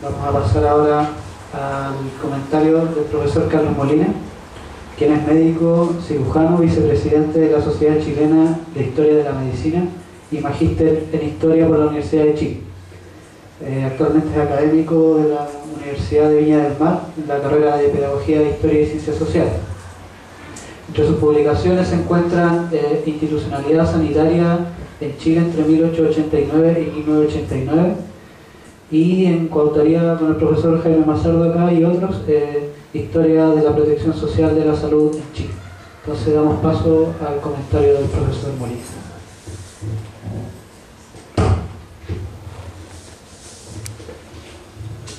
Vamos a pasar ahora al comentario del profesor Carlos Molina, quien es médico, cirujano, vicepresidente de la Sociedad Chilena de Historia de la Medicina y magíster en Historia por la Universidad de Chile. Actualmente es académico de la Universidad de Viña del Mar en la carrera de Pedagogía de Historia y Ciencias Sociales. Entre sus publicaciones se encuentran Institucionalidad Sanitaria en Chile entre 1889 y 1989, y en coautoría con el profesor Jaime Mazardo acá y otros, Historia de la Protección Social de la Salud en Chile. Entonces damos paso al comentario del profesor Molina.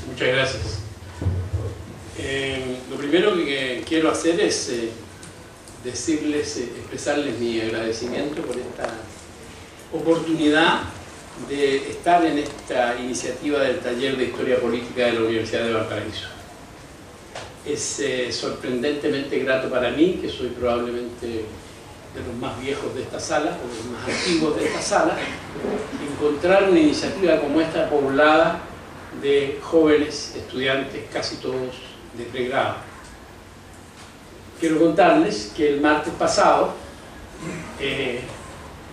Muchas gracias. Lo primero que quiero hacer es expresarles mi agradecimiento por esta oportunidad de estar en esta iniciativa del taller de Historia Política de la Universidad de Valparaíso. Es sorprendentemente grato para mí, que soy probablemente de los más viejos de esta sala, o de los más antiguos de esta sala, encontrar una iniciativa como esta poblada de jóvenes estudiantes, casi todos de pregrado. Quiero contarles que el martes pasado,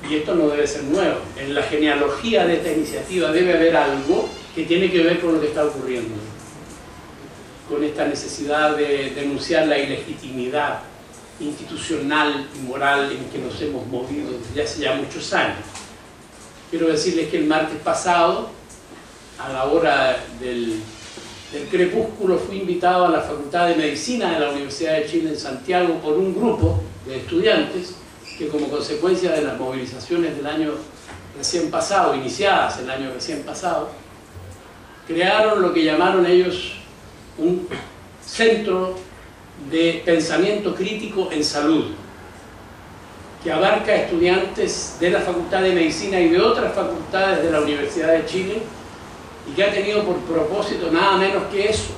y esto no debe ser nuevo, en la genealogía de esta iniciativa debe haber algo que tiene que ver con lo que está ocurriendo, con esta necesidad de denunciar la ilegitimidad institucional y moral en que nos hemos movido desde hace ya muchos años. Quiero decirles que el martes pasado, a la hora del crepúsculo, fui invitado a la Facultad de Medicina de la Universidad de Chile en Santiago por un grupo de estudiantes que, como consecuencia de las movilizaciones del año recién pasado, iniciadas el año recién pasado, crearon lo que llamaron ellos un centro de pensamiento crítico en salud, que abarca estudiantes de la Facultad de Medicina y de otras facultades de la Universidad de Chile, y que ha tenido por propósito nada menos que eso: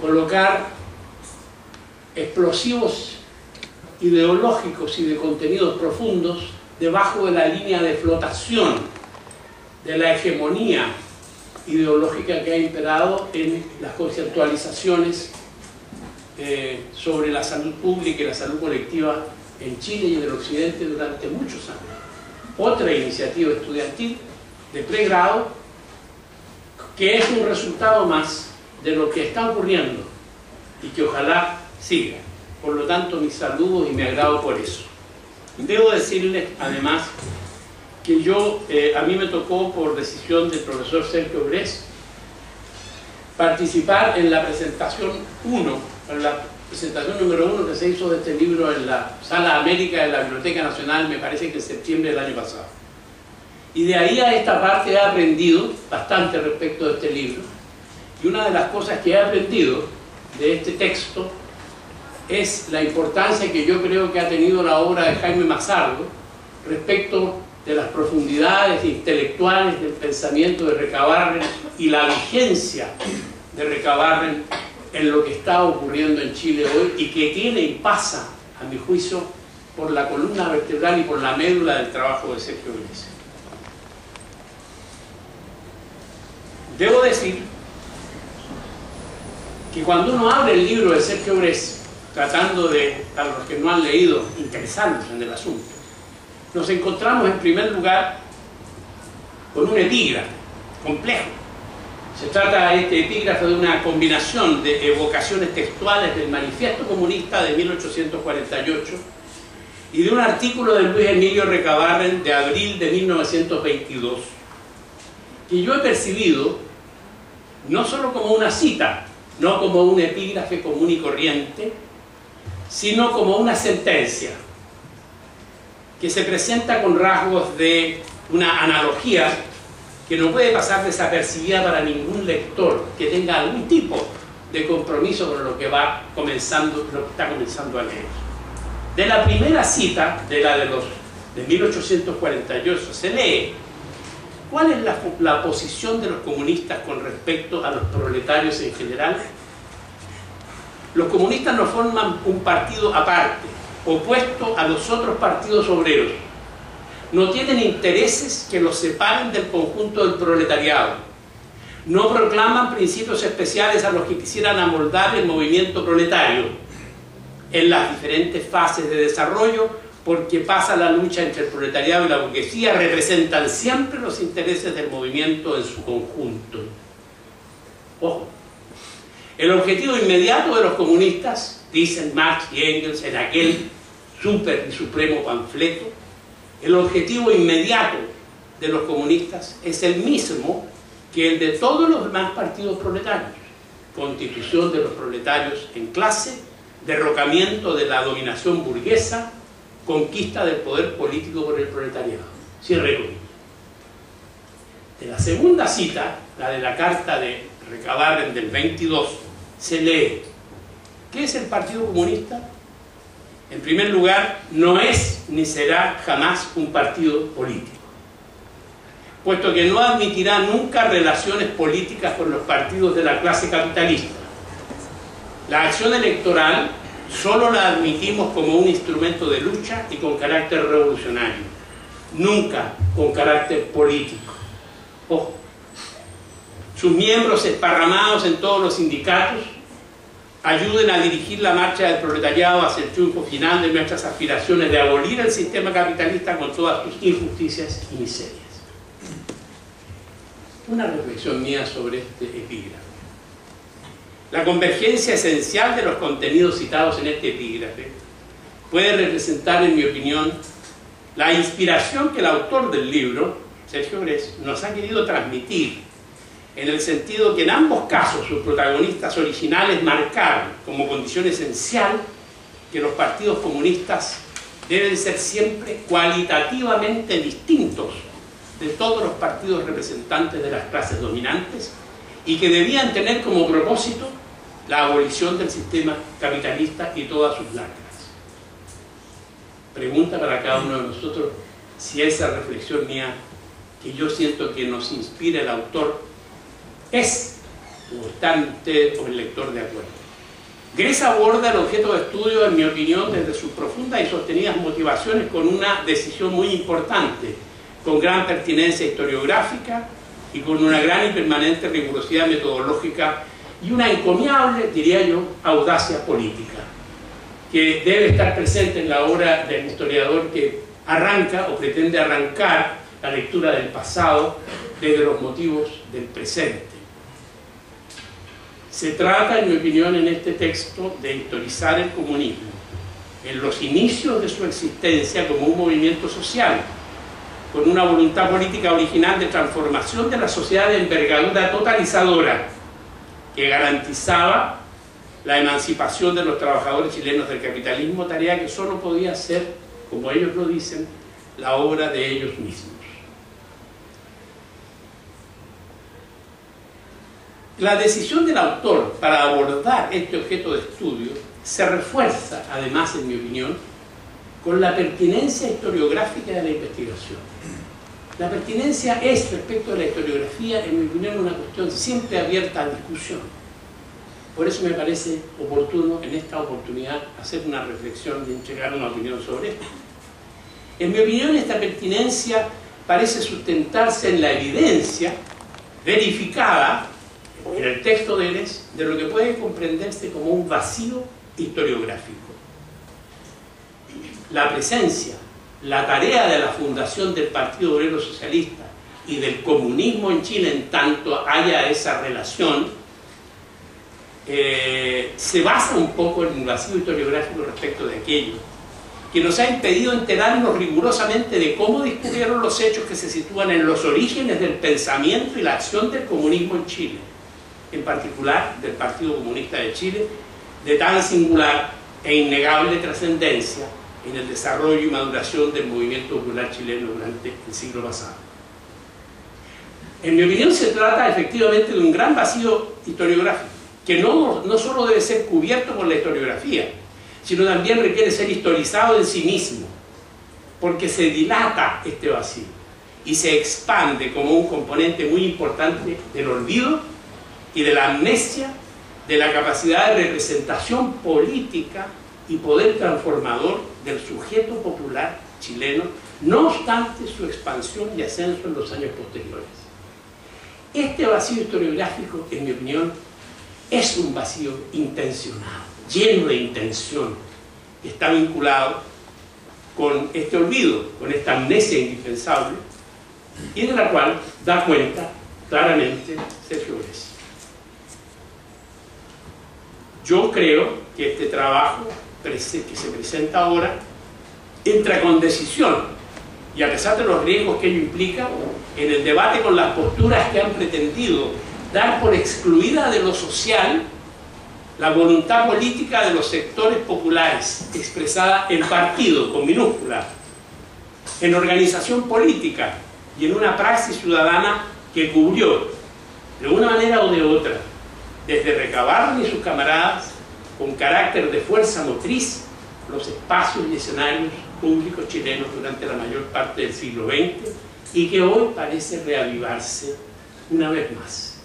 colocar explosivos ideológicos y de contenidos profundos debajo de la línea de flotación de la hegemonía ideológica que ha imperado en las conceptualizaciones sobre la salud pública y la salud colectiva en Chile y en el occidente durante muchos años. Otra iniciativa estudiantil de pregrado que es un resultado más de lo que está ocurriendo y que ojalá siga. Por lo tanto, mis saludos y mi agrado por eso. Debo decirles, además, que a mí me tocó, por decisión del profesor Sergio Bres, participar en la presentación número 1 que se hizo de este libro en la Sala América de la Biblioteca Nacional, me parece que en septiembre del año pasado. Y de ahí a esta parte he aprendido bastante respecto de este libro. Y una de las cosas que he aprendido de este texto es la importancia que yo creo que ha tenido la obra de Jaime Mazardo respecto de las profundidades intelectuales del pensamiento de Recabarren y la vigencia de Recabarren en lo que está ocurriendo en Chile hoy, y que tiene y pasa, a mi juicio, por la columna vertebral y por la médula del trabajo de Sergio Bres. Debo decir que cuando uno abre el libro de Sergio Bres, tratando de, a los que no han leído, interesarnos en el asunto, nos encontramos en primer lugar con un epígrafe complejo. Se trata este epígrafe de una combinación de evocaciones textuales del Manifiesto Comunista de 1848 y de un artículo de Luis Emilio Recabarren de abril de 1922, que yo he percibido no solo como una cita, no como un epígrafe común y corriente, sino como una sentencia que se presenta con rasgos de una analogía que no puede pasar desapercibida para ningún lector que tenga algún tipo de compromiso con lo que está comenzando a leer. De la primera cita, de 1848, se lee cuál es la posición de los comunistas con respecto a los proletarios en general. Los comunistas no forman un partido aparte, opuesto a los otros partidos obreros. No tienen intereses que los separen del conjunto del proletariado. No proclaman principios especiales a los que quisieran amoldar el movimiento proletario en las diferentes fases de desarrollo, porque pasa la lucha entre el proletariado y la burguesía, representan siempre los intereses del movimiento en su conjunto. Ojo, el objetivo inmediato de los comunistas, dicen Marx y Engels en aquel súper y supremo panfleto, el objetivo inmediato de los comunistas es el mismo que el de todos los demás partidos proletarios: constitución de los proletarios en clase, derrocamiento de la dominación burguesa, conquista del poder político por el proletariado. Cierre comillas. De la segunda cita, la de la carta de Recabarren del 22, se lee: ¿qué es el Partido Comunista? En primer lugar, no es ni será jamás un partido político, puesto que no admitirá nunca relaciones políticas con los partidos de la clase capitalista. La acción electoral solo la admitimos como un instrumento de lucha y con carácter revolucionario, nunca con carácter político. Ojo. Sus miembros esparramados en todos los sindicatos ayuden a dirigir la marcha del proletariado hacia el triunfo final de nuestras aspiraciones de abolir el sistema capitalista con todas sus injusticias y miserias. Una reflexión mía sobre este epígrafe. La convergencia esencial de los contenidos citados en este epígrafe puede representar, en mi opinión, la inspiración que el autor del libro, Sergio Grez, nos ha querido transmitir, en el sentido que en ambos casos sus protagonistas originales marcaron como condición esencial que los partidos comunistas deben ser siempre cualitativamente distintos de todos los partidos representantes de las clases dominantes y que debían tener como propósito la abolición del sistema capitalista y todas sus lacras. Pregunta para cada uno de nosotros si esa reflexión mía, que yo siento que nos inspira el autor, es o están ustedes o el lector de acuerdo. Grez aborda el objeto de estudio, en mi opinión, desde sus profundas y sostenidas motivaciones con una decisión muy importante, con gran pertinencia historiográfica y con una gran y permanente rigurosidad metodológica y una encomiable, diría yo, audacia política, que debe estar presente en la obra del historiador que arranca o pretende arrancar la lectura del pasado desde los motivos del presente. Se trata, en mi opinión, en este texto, de historizar el comunismo en los inicios de su existencia como un movimiento social, con una voluntad política original de transformación de la sociedad de envergadura totalizadora que garantizaba la emancipación de los trabajadores chilenos del capitalismo, tarea que solo podía ser, como ellos lo dicen, la obra de ellos mismos. La decisión del autor para abordar este objeto de estudio se refuerza, además, en mi opinión, con la pertinencia historiográfica de la investigación. La pertinencia es, respecto a la historiografía, en mi opinión, una cuestión siempre abierta a discusión. Por eso me parece oportuno, en esta oportunidad, hacer una reflexión y entregar una opinión sobre esto. En mi opinión, esta pertinencia parece sustentarse en la evidencia verificada en el texto de Grez de lo que puede comprenderse como un vacío historiográfico. La presencia, la tarea de la fundación del Partido Obrero Socialista y del comunismo en Chile, en tanto haya esa relación, se basa un poco en un vacío historiográfico respecto de aquello, que nos ha impedido enterarnos rigurosamente de cómo discurrieron los hechos que se sitúan en los orígenes del pensamiento y la acción del comunismo en Chile, en particular del Partido Comunista de Chile, de tan singular e innegable trascendencia en el desarrollo y maduración del movimiento popular chileno durante el siglo pasado. En mi opinión, se trata efectivamente de un gran vacío historiográfico, que no solo debe ser cubierto por la historiografía, sino también requiere ser historizado en sí mismo, porque se dilata este vacío y se expande como un componente muy importante del olvido y de la amnesia de la capacidad de representación política y poder transformador del sujeto popular chileno, no obstante su expansión y ascenso en los años posteriores. Este vacío historiográfico, en mi opinión, es un vacío intencionado, lleno de intención, que está vinculado con este olvido, con esta amnesia indispensable, y de la cual da cuenta claramente Sergio Brescia. Yo creo que este trabajo que se presenta ahora entra con decisión, y a pesar de los riesgos que ello implica, en el debate con las posturas que han pretendido dar por excluida de lo social la voluntad política de los sectores populares, expresada en partido, con minúscula, en organización política y en una praxis ciudadana que cubrió, de una manera o de otra, desde Recabarren y sus camaradas, con carácter de fuerza motriz, los espacios y escenarios públicos chilenos durante la mayor parte del siglo XX, y que hoy parece reavivarse una vez más.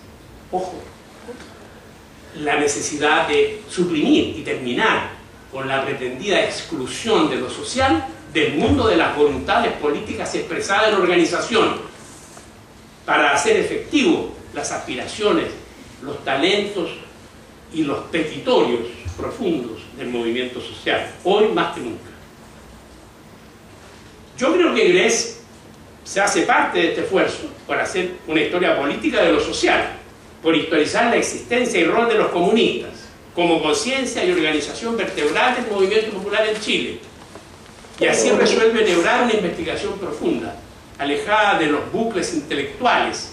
Ojo, la necesidad de suprimir y terminar con la pretendida exclusión de lo social del mundo de las voluntades políticas expresadas en organización, para hacer efectivo las aspiraciones, los talentos y los petitorios profundos del movimiento social, hoy más que nunca. Yo creo que Gress se hace parte de este esfuerzo por hacer una historia política de lo social, por historizar la existencia y rol de los comunistas como conciencia y organización vertebral del movimiento popular en Chile, y así resuelve enhebrar una investigación profunda, alejada de los bucles intelectuales,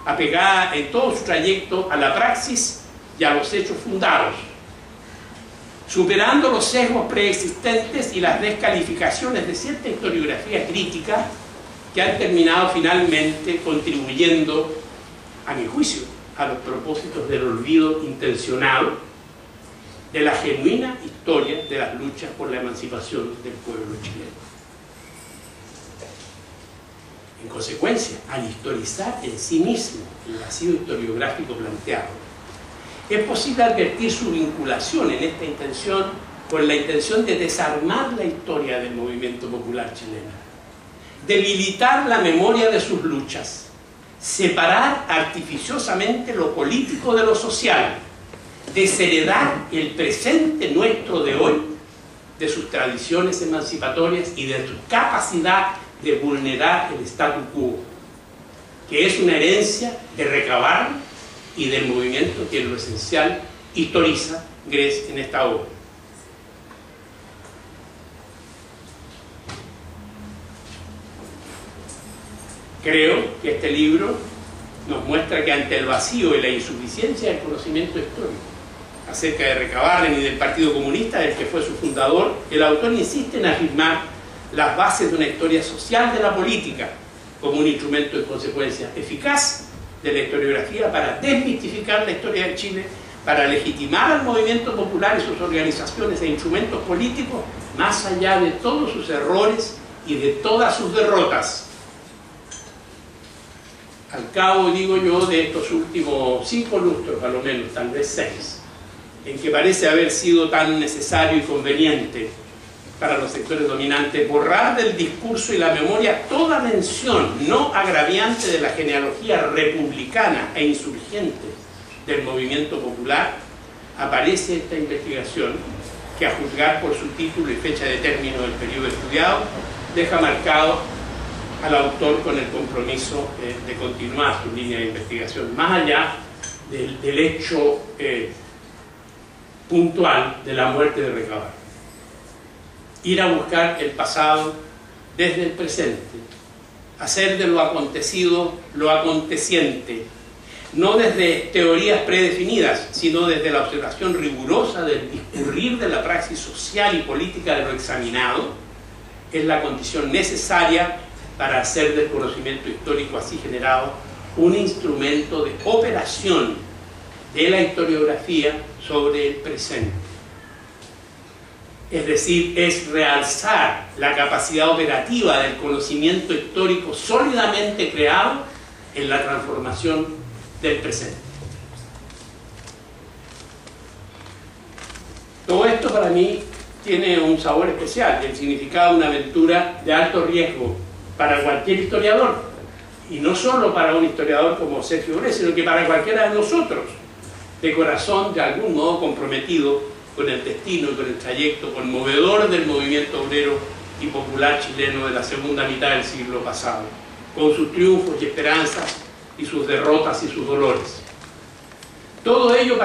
apegada en todo su trayecto a la praxis y a los hechos fundados, superando los sesgos preexistentes y las descalificaciones de cierta historiografía crítica que han terminado finalmente contribuyendo, a mi juicio, a los propósitos del olvido intencionado de la genuina historia de las luchas por la emancipación del pueblo chileno. En consecuencia, al historizar en sí mismo el vacío historiográfico planteado, es posible advertir su vinculación en esta intención con la intención de desarmar la historia del movimiento popular chileno, debilitar la memoria de sus luchas, separar artificiosamente lo político de lo social, desheredar el presente nuestro de hoy de sus tradiciones emancipatorias y de su capacidad de vulnerar el statu quo, que es una herencia de Recabarren y del movimiento que en lo esencial historiza Gress en esta obra. Creo que este libro nos muestra que ante el vacío y la insuficiencia del conocimiento histórico acerca de Recabarren y del Partido Comunista, del que fue su fundador, el autor insiste en afirmar las bases de una historia social de la política como un instrumento de consecuencia eficaz de la historiografía para desmitificar la historia de Chile, para legitimar al movimiento popular y sus organizaciones e instrumentos políticos más allá de todos sus errores y de todas sus derrotas. Al cabo, digo yo, de estos últimos 5 lustros, a lo menos, tal vez 6, en que parece haber sido tan necesario y conveniente para los sectores dominantes borrar del discurso y la memoria toda mención no agraviante de la genealogía republicana e insurgente del movimiento popular, aparece esta investigación que, a juzgar por su título y fecha de término del periodo estudiado, deja marcado al autor con el compromiso de continuar su línea de investigación, más allá del hecho puntual de la muerte de Recabarren. Ir a buscar el pasado desde el presente, hacer de lo acontecido lo aconteciente, no desde teorías predefinidas, sino desde la observación rigurosa del discurrir de la praxis social y política de lo examinado, es la condición necesaria para hacer del conocimiento histórico así generado un instrumento de operación de la historiografía sobre el presente. Es decir, es realzar la capacidad operativa del conocimiento histórico sólidamente creado en la transformación del presente. Todo esto para mí tiene un sabor especial, el significado de una aventura de alto riesgo para cualquier historiador, y no solo para un historiador como Sergio Grés, sino que para cualquiera de nosotros, de corazón, de algún modo comprometido con el destino y con el trayecto conmovedor del movimiento obrero y popular chileno de la segunda mitad del siglo pasado, con sus triunfos y esperanzas y sus derrotas y sus dolores. Todo ello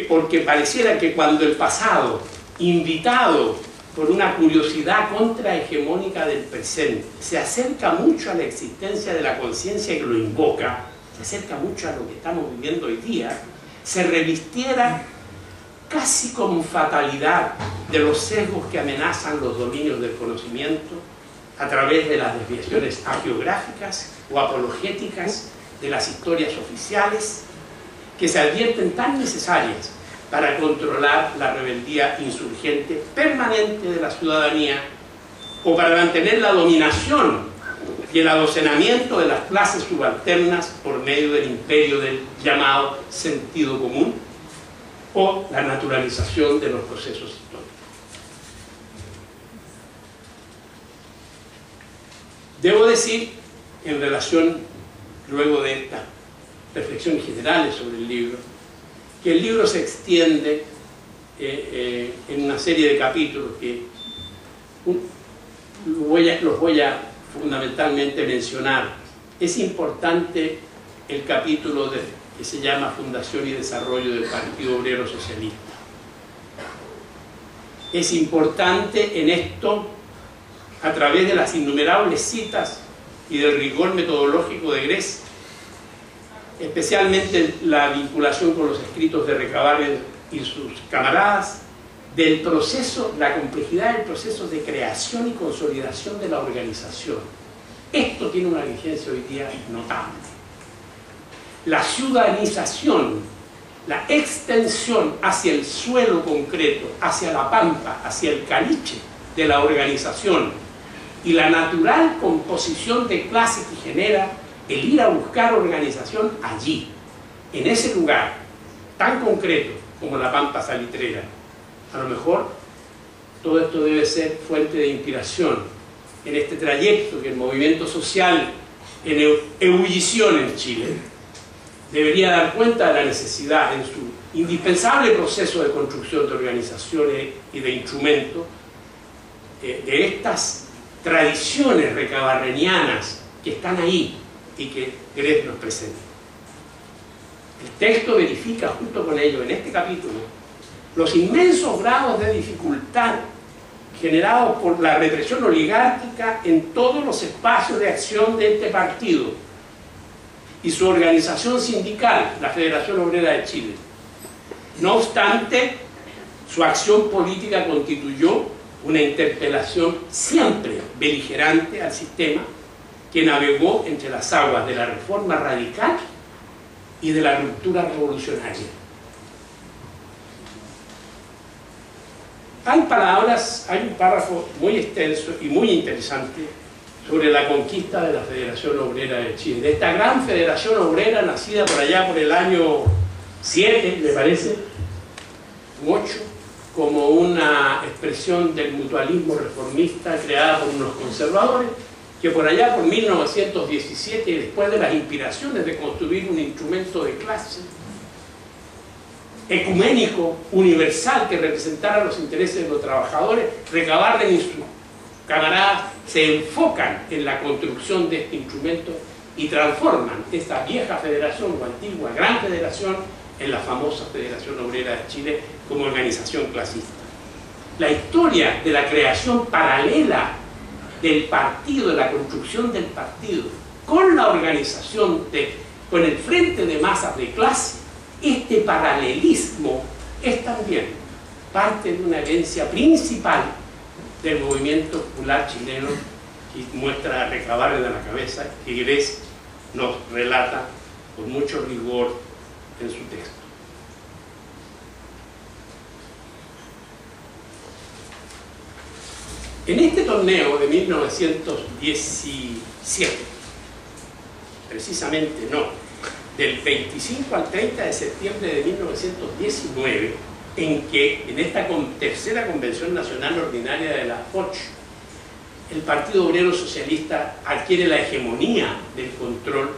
porque pareciera que cuando el pasado, invitado por una curiosidad contrahegemónica del presente, se acerca mucho a la existencia de la conciencia que lo invoca, se acerca mucho a lo que estamos viviendo hoy día, se revistiera casi con fatalidad de los sesgos que amenazan los dominios del conocimiento a través de las desviaciones hagiográficas o apologéticas de las historias oficiales que se advierten tan necesarias para controlar la rebeldía insurgente permanente de la ciudadanía o para mantener la dominación y el adocenamiento de las clases subalternas por medio del imperio del llamado sentido común o la naturalización de los procesos históricos. Debo decir, en relación, luego de estas reflexiones generales sobre el libro, que el libro se extiende en una serie de capítulos que los voy a fundamentalmente mencionar. Es importante el capítulo que se llama Fundación y Desarrollo del Partido Obrero Socialista. Es importante en esto, a través de las innumerables citas y del rigor metodológico de Grés, especialmente la vinculación con los escritos de Recabarren y sus camaradas, del proceso, la complejidad del proceso de creación y consolidación de la organización. Esto tiene una vigencia hoy día notable. La ciudadanización, la extensión hacia el suelo concreto, hacia la pampa, hacia el caliche de la organización y la natural composición de clases que genera el ir a buscar organización allí, en ese lugar tan concreto como la pampa salitrera. A lo mejor todo esto debe ser fuente de inspiración en este trayecto que el movimiento social en ebullición en Chile debería dar cuenta de la necesidad en su indispensable proceso de construcción de organizaciones y de instrumentos de estas tradiciones recabarrenianas que están ahí y que Grés nos presenta. El texto verifica junto con ello en este capítulo los inmensos grados de dificultad generados por la represión oligárquica en todos los espacios de acción de este partido y su organización sindical, la Federación Obrera de Chile. No obstante, su acción política constituyó una interpelación siempre beligerante al sistema que navegó entre las aguas de la reforma radical y de la ruptura revolucionaria. Hay un párrafo muy extenso y muy interesante sobre la conquista de la Federación Obrera de Chile, de esta gran Federación Obrera nacida por allá por el año 7, me parece, 8, como una expresión del mutualismo reformista creada por unos conservadores, que por allá por 1917, después de las inspiraciones de construir un instrumento de clase ecuménico, universal, que representara los intereses de los trabajadores, Recabarren y sus camaradas se enfocan en la construcción de este instrumento y transforman esta vieja federación o antigua gran federación en la famosa Federación Obrera de Chile como organización clasista. La historia de la creación paralela del partido, de la construcción del partido, con la organización, con el frente de masas de clase, este paralelismo es también parte de una herencia principal del movimiento popular chileno que muestra a Recabarren a la cabeza, que Grés nos relata con mucho rigor en su texto. En este torneo de 1917, precisamente no, del 25 al 30 de septiembre de 1919, en que en esta tercera Convención Nacional Ordinaria de la FOCH, el Partido Obrero Socialista adquiere la hegemonía del control,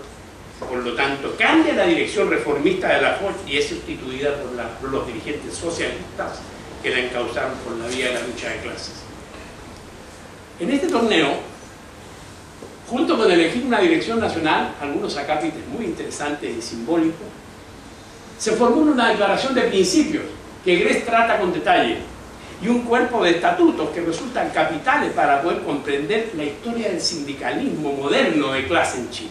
por lo tanto cambia la dirección reformista de la Foch y es sustituida por los dirigentes socialistas que la encauzaron por la vía de la lucha de clases. En este torneo, junto con elegir una dirección nacional, algunos acápites muy interesantes y simbólicos, se formula una declaración de principios que Gress trata con detalle y un cuerpo de estatutos que resultan capitales para poder comprender la historia del sindicalismo moderno de clase en Chile.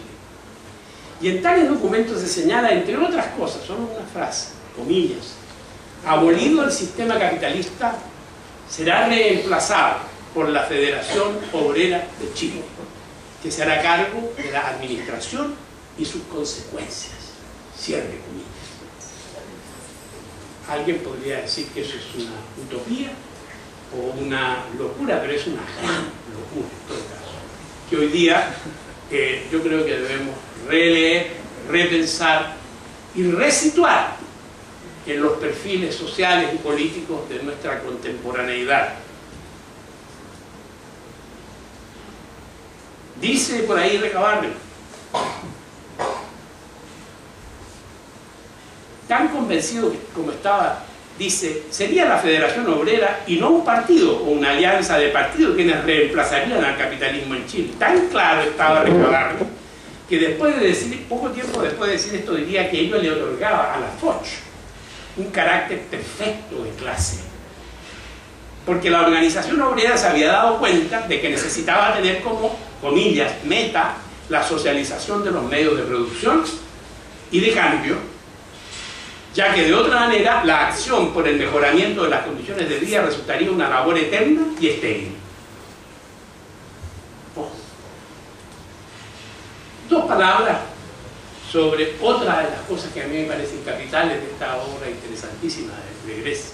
Y en tales documentos se señala, entre otras cosas, solo una frase, comillas: abolido el sistema capitalista, será reemplazado por la Federación Obrera de Chile, que se hará cargo de la administración y sus consecuencias. Cierre comillas. Alguien podría decir que eso es una utopía o una locura, pero es una gran locura en todo caso, que hoy día yo creo que debemos releer, repensar y resituar en los perfiles sociales y políticos de nuestra contemporaneidad. Dice por ahí Recabarren, tan convencido como estaba, dice, sería la Federación Obrera y no un partido o una alianza de partidos quienes reemplazarían al capitalismo en Chile. Tan claro estaba Recabarren que después de decir, poco tiempo después de decir esto, diría que ello le otorgaba a la Foch un carácter perfecto de clase, porque la organización obrera se había dado cuenta de que necesitaba tener como, comillas, meta la socialización de los medios de producción y de cambio, ya que de otra manera la acción por el mejoramiento de las condiciones de vida resultaría una labor eterna y estéril. Dos palabras sobre otra de las cosas que a mí me parecen capitales de esta obra interesantísima de Gress.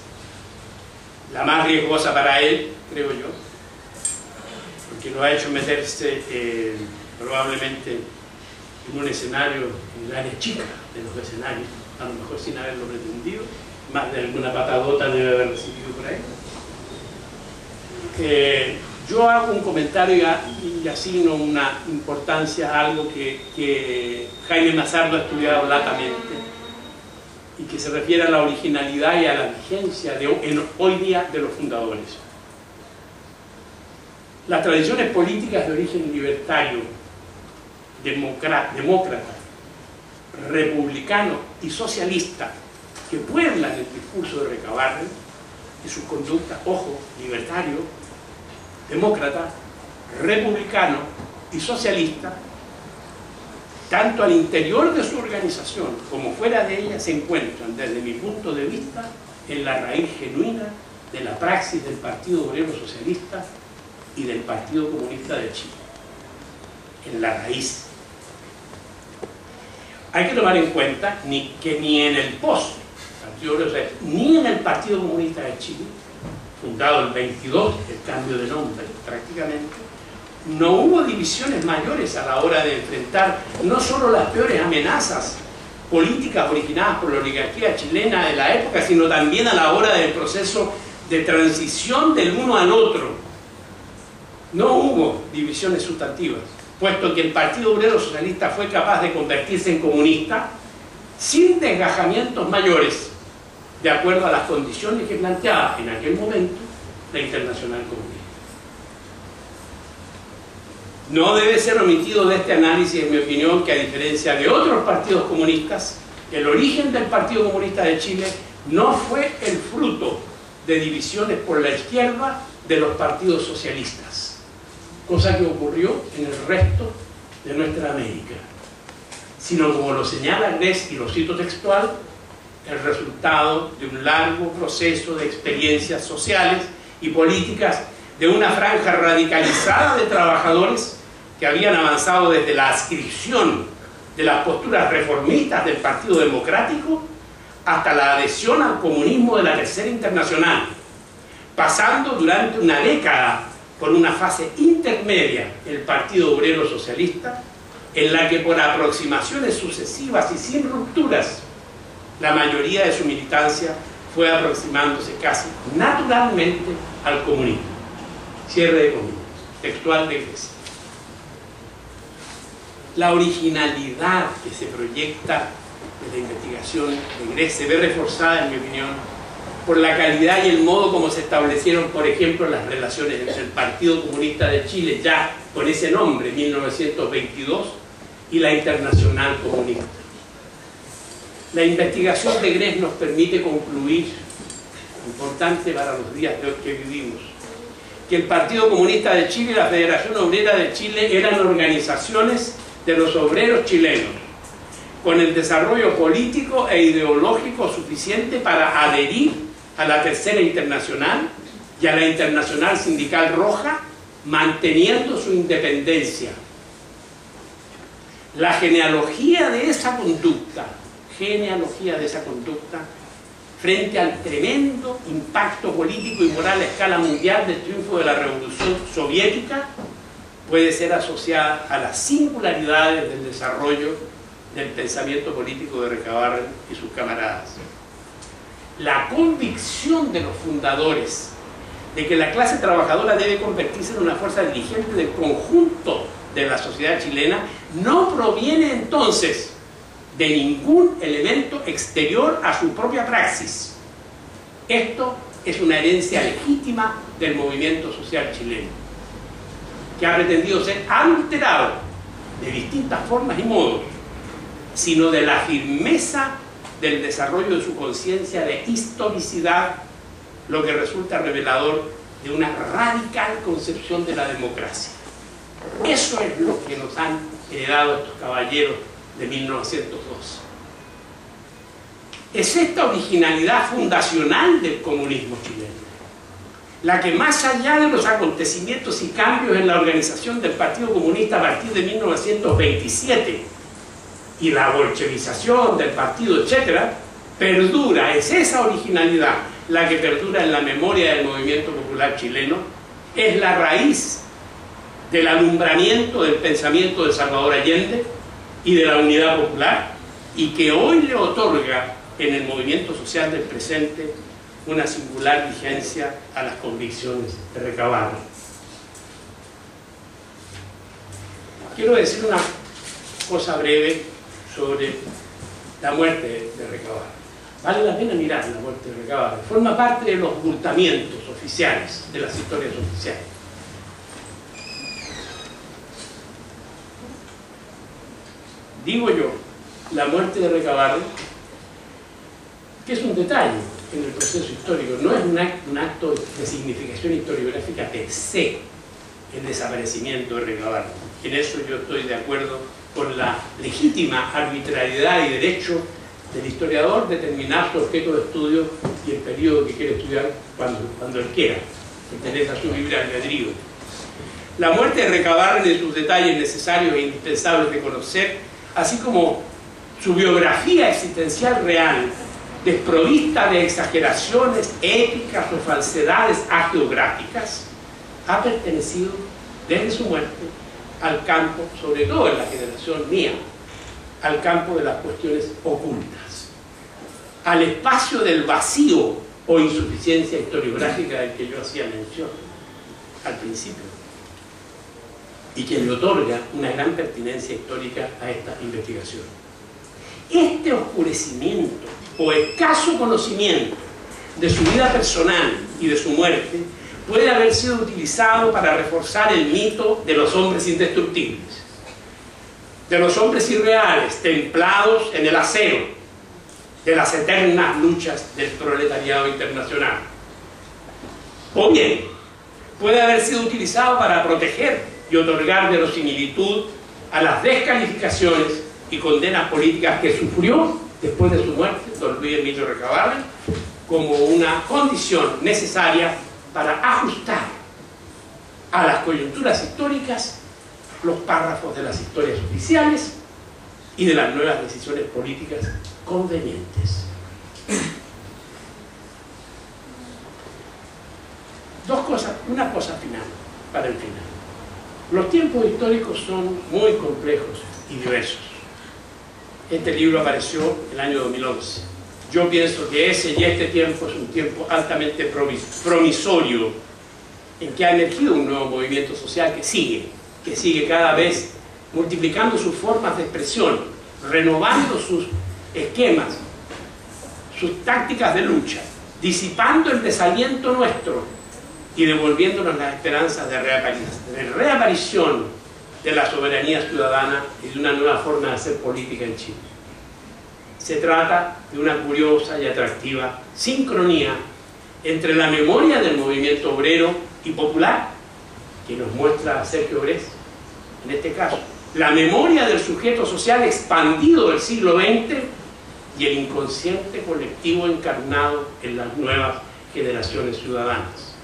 La más riesgosa para él, creo yo, porque lo ha hecho meterse probablemente en un escenario, en el área chica de los escenarios, a lo mejor sin haberlo pretendido, más de alguna patadota debe haber recibido por ahí. Yo hago un comentario y asigno una importancia a algo que Jaime Mazardo ha estudiado latamente y que se refiere a la originalidad y a la vigencia hoy día de los fundadores. Las tradiciones políticas de origen libertario, demócrata, republicano y socialista que pueblan el discurso de Recabarren y su conducta, ojo, libertario, demócrata, republicano y socialista, tanto al interior de su organización como fuera de ella, se encuentran, desde mi punto de vista, en la raíz genuina de la praxis del Partido Obrero Socialista y del Partido Comunista de Chile. En la raíz. Hay que tomar en cuenta que ni en el Partido Obrero Socialista, ni en el Partido Comunista de Chile, fundado el 22, el cambio de nombre prácticamente, no hubo divisiones mayores a la hora de enfrentar no solo las peores amenazas políticas originadas por la oligarquía chilena de la época, sino también a la hora del proceso de transición del uno al otro. No hubo divisiones sustantivas, puesto que el Partido Obrero Socialista fue capaz de convertirse en comunista sin desgajamientos mayores, de acuerdo a las condiciones que planteaba en aquel momento la Internacional Comunista. No debe ser omitido de este análisis, en mi opinión, que a diferencia de otros partidos comunistas, el origen del Partido Comunista de Chile no fue el fruto de divisiones por la izquierda de los partidos socialistas, cosa que ocurrió en el resto de nuestra América, sino, como lo señala Gress, y lo cito textual, el resultado de un largo proceso de experiencias sociales y políticas de una franja radicalizada de trabajadores que habían avanzado desde la adscripción de las posturas reformistas del Partido Democrático hasta la adhesión al comunismo de la Tercera Internacional, pasando durante una década por una fase intermedia, el Partido Obrero Socialista, en la que por aproximaciones sucesivas y sin rupturas, la mayoría de su militancia fue aproximándose casi naturalmente al comunismo. Cierre de comillas. textual de Gres. La originalidad que se proyecta de la investigación de Gres se ve reforzada, en mi opinión, por la calidad y el modo como se establecieron, por ejemplo, las relaciones entre el Partido Comunista de Chile, ya con ese nombre, 1922, y la Internacional Comunista. La investigación de Gres nos permite concluir, importante para los días de hoy que vivimos, que el Partido Comunista de Chile y la Federación Obrera de Chile eran organizaciones de los obreros chilenos, con el desarrollo político e ideológico suficiente para adherir a la Tercera Internacional y a la Internacional Sindical Roja, manteniendo su independencia. La genealogía de esa conducta, frente al tremendo impacto político y moral a escala mundial del triunfo de la Revolución Soviética, puede ser asociada a las singularidades del desarrollo del pensamiento político de Recabarren y sus camaradas. La convicción de los fundadores de que la clase trabajadora debe convertirse en una fuerza dirigente del conjunto de la sociedad chilena no proviene entonces de ningún elemento exterior a su propia praxis. Esto es una herencia legítima del movimiento social chileno, que ha pretendido ser alterado de distintas formas y modos, sino de la firmeza del desarrollo de su conciencia de historicidad, lo que resulta revelador de una radical concepción de la democracia. Eso es lo que nos han heredado estos caballeros de 1902. Es esta originalidad fundacional del comunismo chileno la que, más allá de los acontecimientos y cambios en la organización del Partido Comunista a partir de 1927 y la bolchevización del partido, etc., perdura. Es esa originalidad la que perdura en la memoria del movimiento popular chileno, es la raíz del alumbramiento del pensamiento de Salvador Allende y de la unidad popular, y que hoy le otorga en el movimiento social del presente una singular vigencia a las convicciones de Recabarren. Quiero decir una cosa breve sobre la muerte de Recabarren. Vale la pena mirar la muerte de Recabarren. Forma parte de los ocultamientos oficiales, de las historias oficiales. Digo yo, la muerte de Recabarren, que es un detalle en el proceso histórico, no es un acto de significación historiográfica per se, el desaparecimiento de Recabarren. En eso yo estoy de acuerdo con la legítima arbitrariedad y derecho del historiador de determinar su objeto de estudio y el periodo que quiere estudiar cuando él quiera. Pertenece a su libre albedrío. La muerte de Recabarren y sus detalles necesarios e indispensables de conocer, así como su biografía existencial real, desprovista de exageraciones épicas o falsedades hagiográficas, ha pertenecido desde su muerte al campo, sobre todo en la generación mía, al campo de las cuestiones ocultas, al espacio del vacío o insuficiencia historiográfica del que yo hacía mención al principio, y que le otorga una gran pertinencia histórica a esta investigación. Este oscurecimiento o escaso conocimiento de su vida personal y de su muerte puede haber sido utilizado para reforzar el mito de los hombres indestructibles, de los hombres irreales, templados en el acero, de las eternas luchas del proletariado internacional. O bien, puede haber sido utilizado para proteger y otorgar verosimilitud a las descalificaciones y condenas políticas que sufrió después de su muerte don Luis Emilio Recabarren, como una condición necesaria para ajustar a las coyunturas históricas los párrafos de las historias oficiales y de las nuevas decisiones políticas convenientes. Dos cosas, una cosa final, para el final. Los tiempos históricos son muy complejos y diversos. Este libro apareció en el año 2011. Yo pienso que ese y este tiempo es un tiempo altamente promisorio en que ha emergido un nuevo movimiento social que sigue cada vez multiplicando sus formas de expresión, renovando sus esquemas, sus tácticas de lucha, disipando el desaliento nuestro y devolviéndonos las esperanzas de reaparición de la soberanía ciudadana y de una nueva forma de hacer política en Chile. Se trata de una curiosa y atractiva sincronía entre la memoria del movimiento obrero y popular, que nos muestra Sergio Grés, en este caso, la memoria del sujeto social expandido del siglo XX y el inconsciente colectivo encarnado en las nuevas generaciones ciudadanas.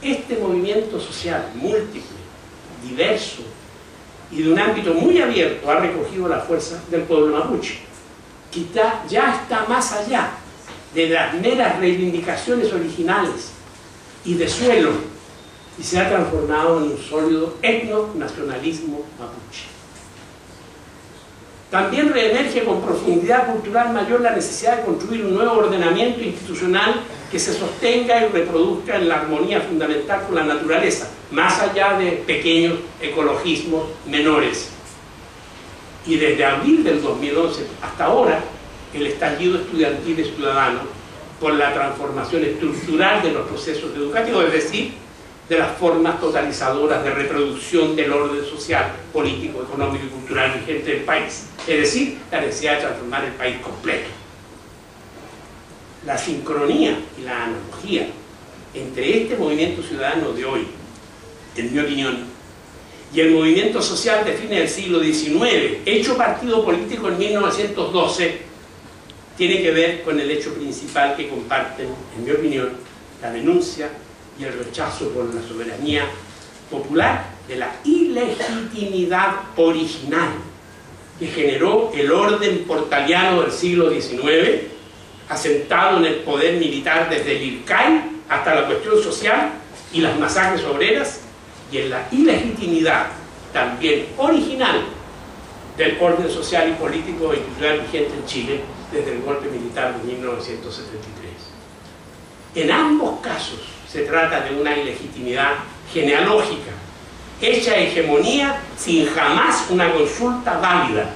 Este movimiento social múltiple, diverso y de un ámbito muy abierto ha recogido la fuerza del pueblo mapuche, que ya está más allá de las meras reivindicaciones originales y de suelo, y se ha transformado en un sólido etno-nacionalismo mapuche. También reemerge con profundidad cultural mayor la necesidad de construir un nuevo ordenamiento institucional que se sostenga y reproduzca en la armonía fundamental con la naturaleza, más allá de pequeños ecologismos menores. Y desde abril del 2011 hasta ahora, el estallido estudiantil y ciudadano por la transformación estructural de los procesos educativos, es decir, de las formas totalizadoras de reproducción del orden social, político, económico y cultural vigente del país, es decir, la necesidad de transformar el país completo. La sincronía y la analogía entre este movimiento ciudadano de hoy, en mi opinión, y el movimiento social de fines del siglo XIX, hecho partido político en 1912, tiene que ver con el hecho principal que comparten, en mi opinión, la denuncia y el rechazo por la soberanía popular de la ilegitimidad original que generó el orden portaliano del siglo XIX, asentado en el poder militar desde el IRCAI hasta la cuestión social y las masacres obreras, y en la ilegitimidad también original del orden social y político e institucional vigente en Chile desde el golpe militar de 1973. En ambos casos se trata de una ilegitimidad genealógica, hecha hegemonía sin jamás una consulta válida,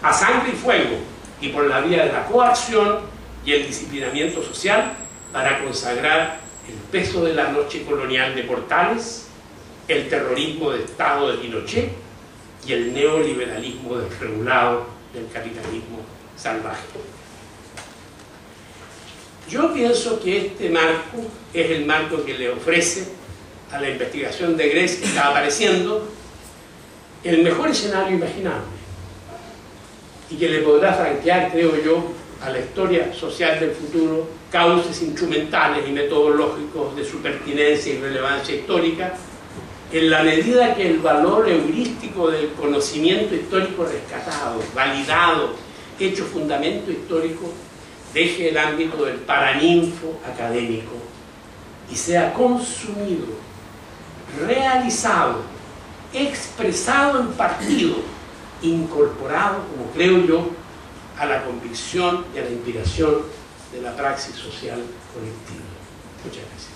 a sangre y fuego, y por la vía de la coacción y el disciplinamiento social para consagrar el peso de la noche colonial de Portales, el terrorismo de Estado de Pinochet y el neoliberalismo desregulado del capitalismo salvaje. Yo pienso que este marco es el marco que le ofrece a la investigación de Grés, que está apareciendo, el mejor escenario imaginable y que le podrá franquear, creo yo, a la historia social del futuro cauces instrumentales y metodológicos de su pertinencia y relevancia histórica, en la medida que el valor heurístico del conocimiento histórico rescatado, validado, hecho fundamento histórico, deje el ámbito del paraninfo académico y sea consumido, realizado, expresado en partido, incorporado, como creo yo, a la convicción y a la inspiración de la praxis social colectiva. Muchas gracias.